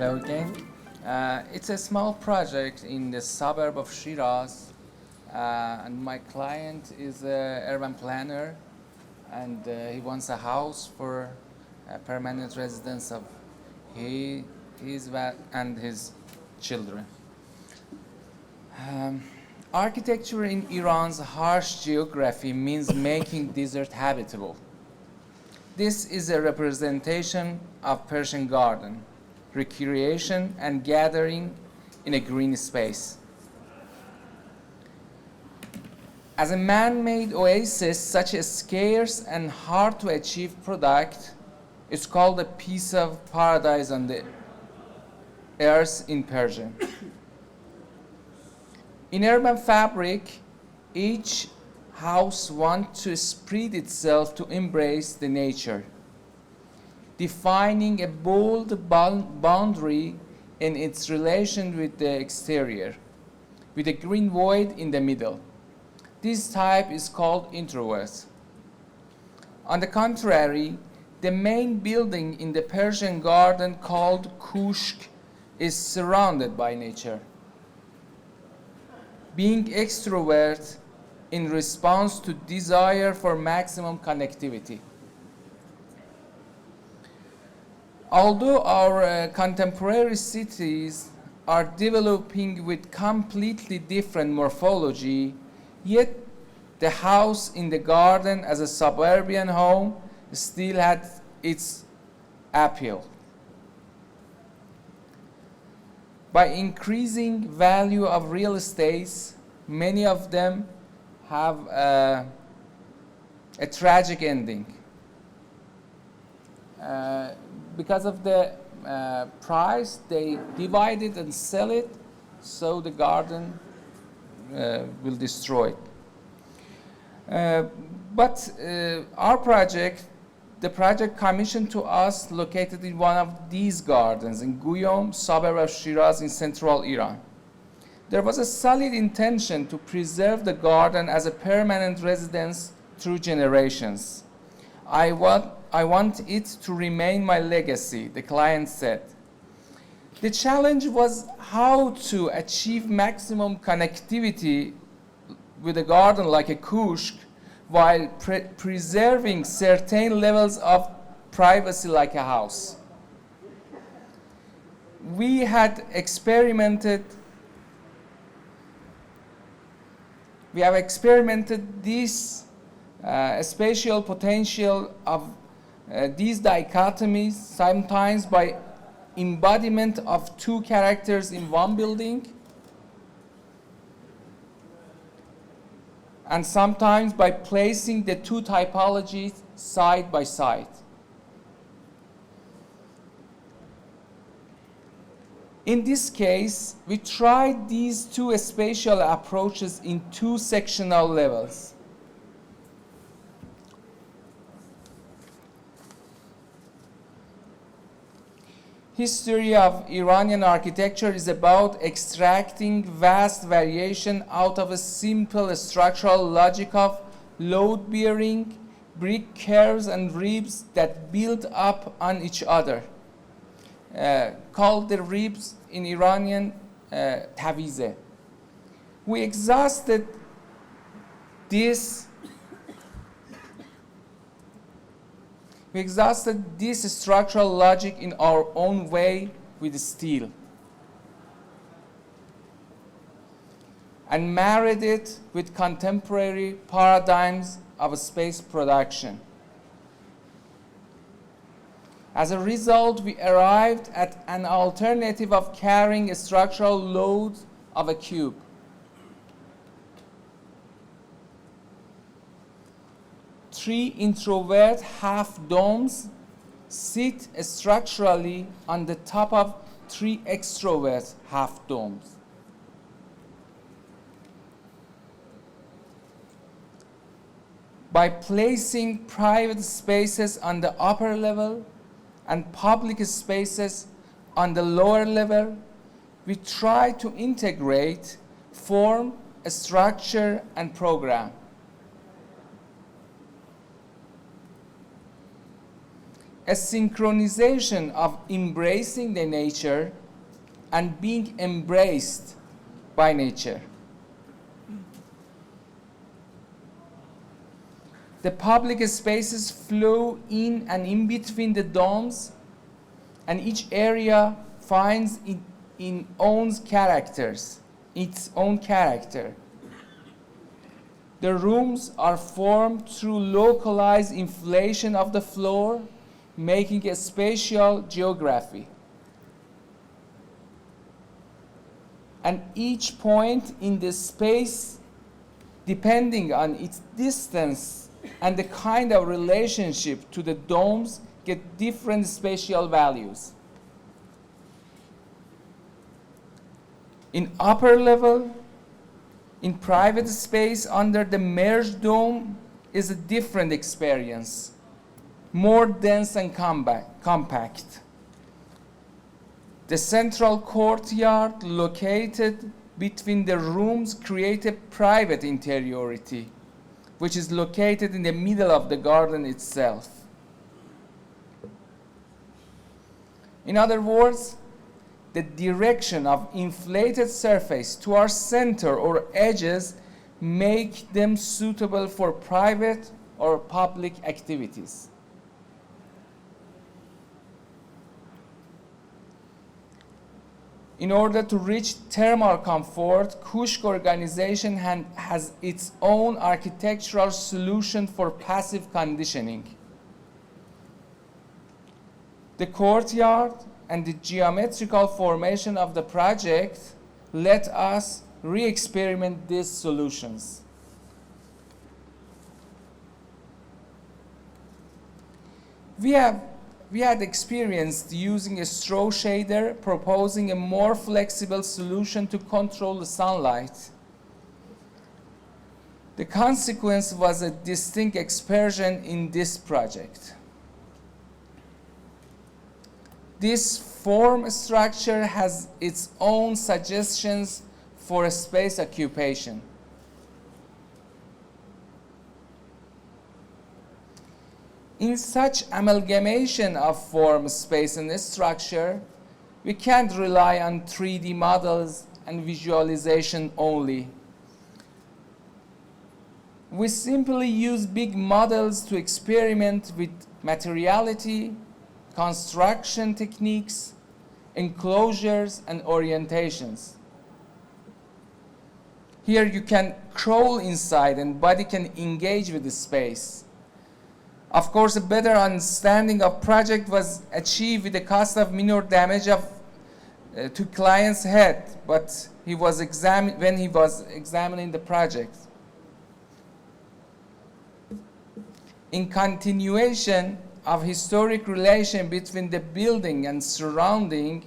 Hello again. It's a small project in the suburb of Shiraz, and my client is an urban planner, and he wants a house for a permanent residence of and his children. Architecture in Iran's harsh geography means making desert habitable. This is a representation of Persian garden, recreation and gathering in a green space. As a man-made oasis, such a scarce and hard to achieve product is called a piece of paradise on the earth in Persian. In urban fabric, each house wants to spread itself to embrace the nature, defining a bold boundary in its relation with the exterior, with a green void in the middle. This type is called introvert. On the contrary, the main building in the Persian garden called kushk is surrounded by nature, being extrovert in response to desire for maximum connectivity. Although our contemporary cities are developing with completely different morphology, yet the house in the garden as a suburban home still had its appeal. By increasing value of real estate, many of them have a tragic ending. Because of the price, they divide it and sell it, so the garden will destroy it. But our project, the project commissioned to us, located in one of these gardens in Guyim, suburb of Shiraz in central Iran. There was a solid intention to preserve the garden as a permanent residence through generations. I want it to remain my legacy, the client said. The challenge was how to achieve maximum connectivity with a garden like a kushk while preserving certain levels of privacy like a house. We have experimented this spatial potential of these dichotomies, sometimes by embodiment of two characters in one building, and sometimes by placing the two typologies side by side. In this case, we tried these two spatial approaches in two sectional levels. History of Iranian architecture is about extracting vast variation out of a simple structural logic of load-bearing brick curves and ribs that build up on each other, called the ribs in Iranian tavize. We exhausted this structural logic in our own way with steel and married it with contemporary paradigms of space production. As a result, we arrived at an alternative of carrying a structural load of a cube. Three introvert half domes sit structurally on the top of three extrovert half domes. By placing private spaces on the upper level and public spaces on the lower level, we try to integrate form, structure, and program. a synchronization of embracing the nature and being embraced by nature. The public spaces flow in and in between the domes, and each area finds its own character. The rooms are formed through localized inflation of the floor, making a spatial geography. And each point in the space, depending on its distance and the kind of relationship to the domes, get different spatial values. In upper level, in private space under the merged dome is a different experience, more dense and compact. The central courtyard located between the rooms creates a private interiority, which is located in the middle of the garden itself. In other words, the direction of inflated surface to our center or edges make them suitable for private or public activities. In order to reach thermal comfort, Kushk organization has its own architectural solution for passive conditioning. The courtyard and the geometrical formation of the project let us re-experiment these solutions. We had experienced using a straw shader, proposing a more flexible solution to control the sunlight. The consequence was a distinct excursion in this project. This form structure has its own suggestions for a space occupation. In such amalgamation of form, space, and structure, we can't rely on 3D models and visualization only. We simply use big models to experiment with materiality, construction techniques, enclosures, and orientations. Here you can crawl inside and body can engage with the space. Of course, a better understanding of project was achieved with the cost of minor damage to client's head, but when he was examining the project. In continuation of historic relation between the building and surrounding,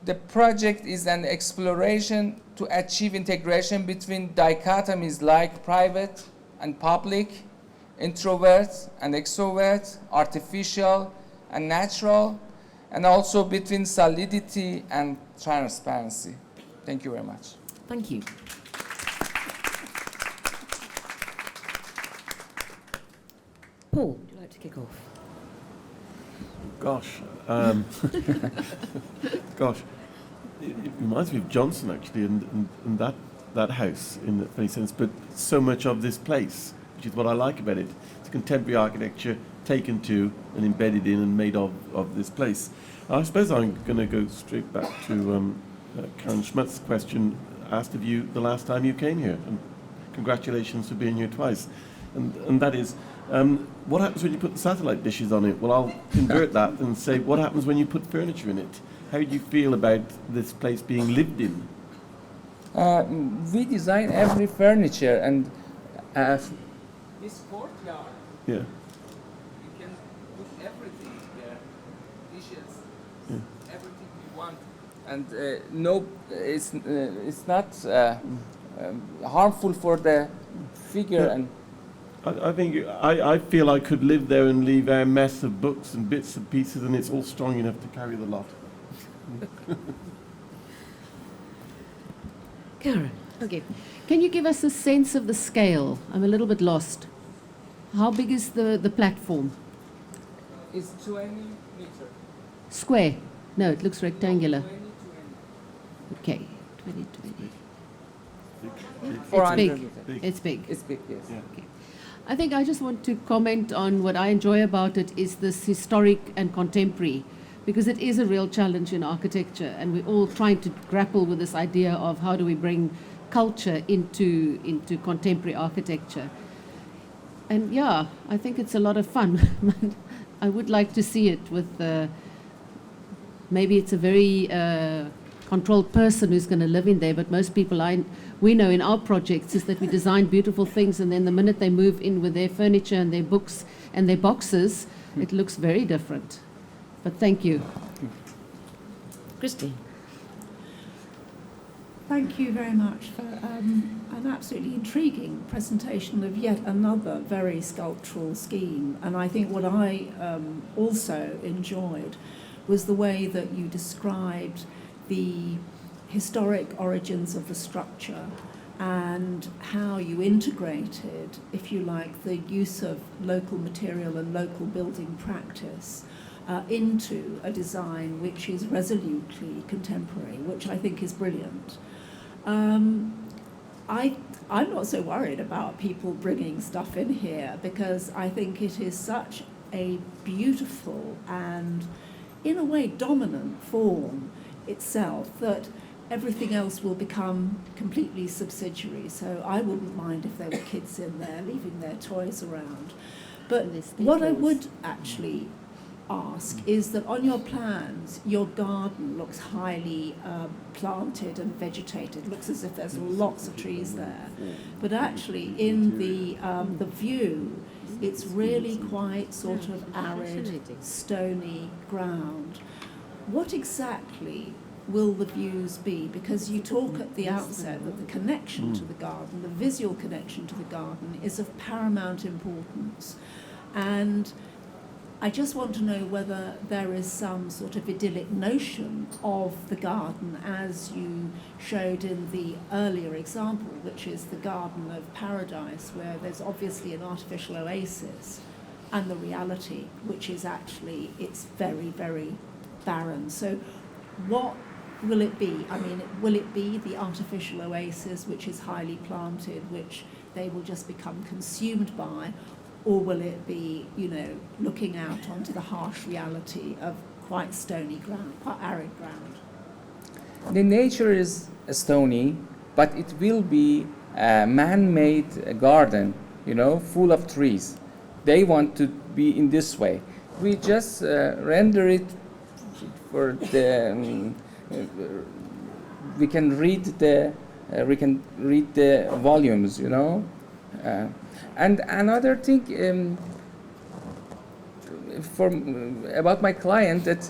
the project is an exploration to achieve integration between dichotomies like private and public, introvert and extrovert, artificial and natural, and also between solidity and transparency. Thank you very much. Thank you. Paul, would you like to kick off? Gosh, it reminds me of Johnson actually, and that house in a funny sense. But so much of this place, which is what I like about it, it's contemporary architecture taken to and embedded in and made of this place. I suppose I'm going to go straight back to Karen Schmutz's question asked of you the last time you came here, and congratulations for being here twice. And that is, what happens when you put the satellite dishes on it? Well, I'll convert that and say, what happens when you put furniture in it? How do you feel about this place being lived in? We design every furniture, and this courtyard, yeah, you can put everything there, dishes, everything you want, and no, it's not harmful for the figure. Yeah. And I think I feel I could live there and leave a mess of books and bits and pieces, and it's all strong enough to carry the lot. Karen. Okay. Can you give us a sense of the scale? I'm a little bit lost. How big is the platform? It's 20 meter. Square? No, it looks rectangular. 20 to Okay, 20, 20. It's 400 big. meter. Big. It's big. It's big, yes. Yeah. I think I just want to comment on what I enjoy about it is this historic and contemporary, because it is a real challenge in architecture, and we're all trying to grapple with this idea of how do we bring culture into contemporary architecture. And yeah, I think it's a lot of fun. I would like to see it with maybe it's a very controlled person who's going to live in there, but most people we know in our projects is that we design beautiful things, and then the minute they move in with their furniture and their books and their boxes, it looks very different. But thank you. Christine. Thank you very much for an absolutely intriguing presentation of yet another very sculptural scheme. And I think what I also enjoyed was the way that you described the historic origins of the structure and how you integrated, if you like, the use of local material and local building practice into a design which is resolutely contemporary, which I think is brilliant. I'm not so worried about people bringing stuff in here, because I think it is such a beautiful and, in a way, dominant form itself that everything else will become completely subsidiary. So I wouldn't mind if there were kids in there leaving their toys around. But what I would actually ask is that on your plans, your garden looks highly planted and vegetated. It looks as if there's lots of trees there. But actually, in the view, it's really quite sort of arid, stony ground. What exactly will the views be? Because you talk at the outset that the connection to the garden, the visual connection to the garden, is of paramount importance. And I just want to know whether there is some sort of idyllic notion of the garden, as you showed in the earlier example, which is the Garden of Paradise, where there's obviously an artificial oasis, and the reality, which is actually, it's very, very barren. So what will it be? I mean, will it be the artificial oasis, which is highly planted, which they will just become consumed by? Or will it be, you know, looking out onto the harsh reality of quite stony ground, quite arid ground? The nature is stony, but it will be a man-made garden, you know, full of trees. They want to be in this way. We just render it for the. We can read the volumes, you know. And another thing about my client, that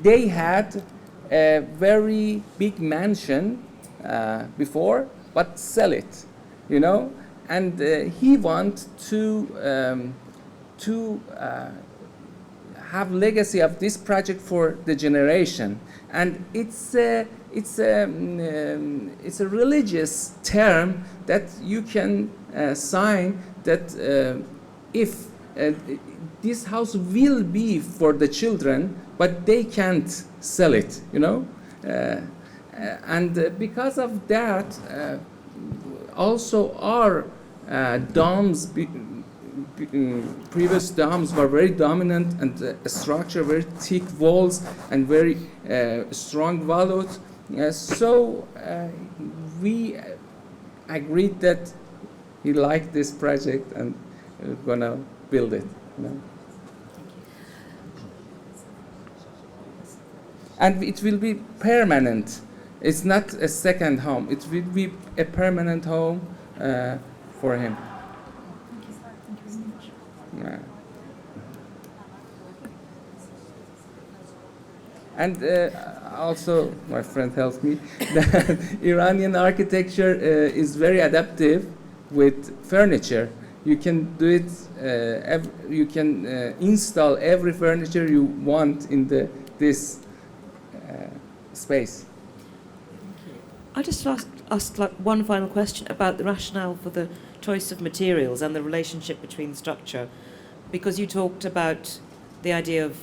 they had a very big mansion before, but sell it, you know, and he wants to have legacy of this project for the generation, and it's a religious term that you can sign that if this house will be for the children, but they can't sell it, you know, and because of that, also our domes. Previous domes were very dominant and structure, very thick walls and very strong volutes. So we agreed that he liked this project and we're gonna build it. You know? And it will be permanent. It's not a second home. It will be a permanent home for him. And also, my friend tells me that Iranian architecture is very adaptive with furniture. You can do it. You can install every furniture you want in this space. I just ask like one final question about the rationale for the choice of materials and the relationship between structure, because you talked about the idea of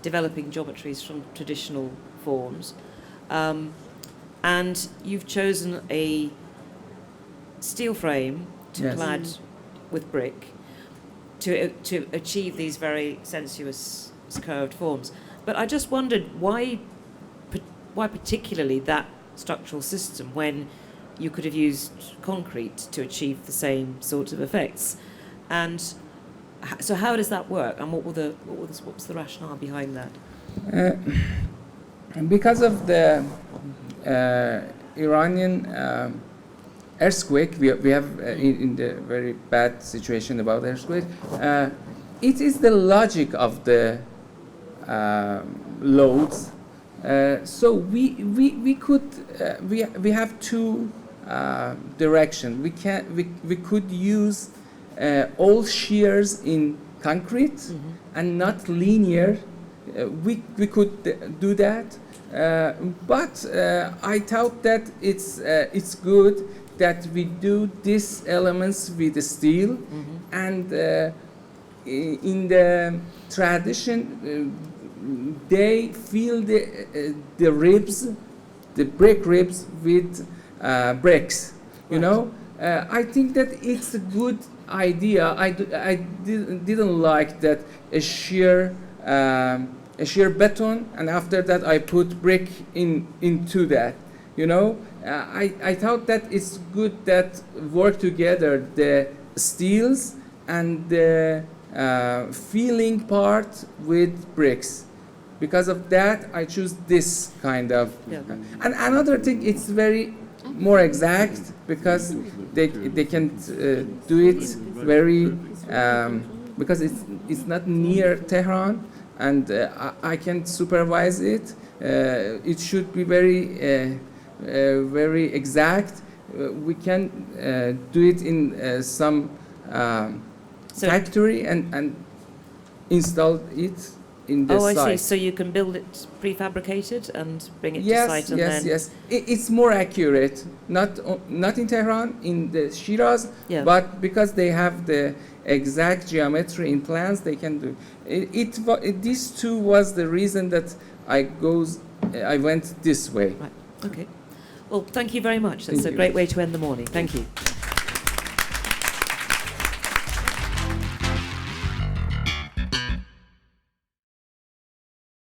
developing geometries from traditional forms, and you've chosen a steel frame to Yes. clad with brick to achieve these very sensuous curved forms. But I just wondered why particularly that structural system when you could have used concrete to achieve the same sorts of effects, and so how does that work, and what's the rationale behind that? Because of the Iranian earthquake, we have in the very bad situation about earthquake. It is the logic of the loads. So we could we have two direction. We could use all shears in concrete and not linear. We could do that, but I thought that it's good that we do these elements with the steel, and in the tradition they fill the ribs, the brick ribs with bricks. You know, I think that it's a good idea. I didn't like that a sheer beton, and after that I put brick into that. You know, I thought that it's good that work together the steels and the filling part with bricks. Because of that, I choose this kind of. Yeah. And another thing, it's very more exact because they can do it very because it's not near Tehran, and I can supervise it. It should be very very exact. We can do it in some factory and install it in the I site. see. So you can build it prefabricated and bring it to Yes, site, and yes, then yes. It's more accurate. Not in Tehran, in the Shiraz, Yeah. but because they have the exact geometry in plans, they can do it. These two was the reason that I went this way. Right. Okay. Well, thank you very much. That's Thank a you. great way to end the morning. Thank you.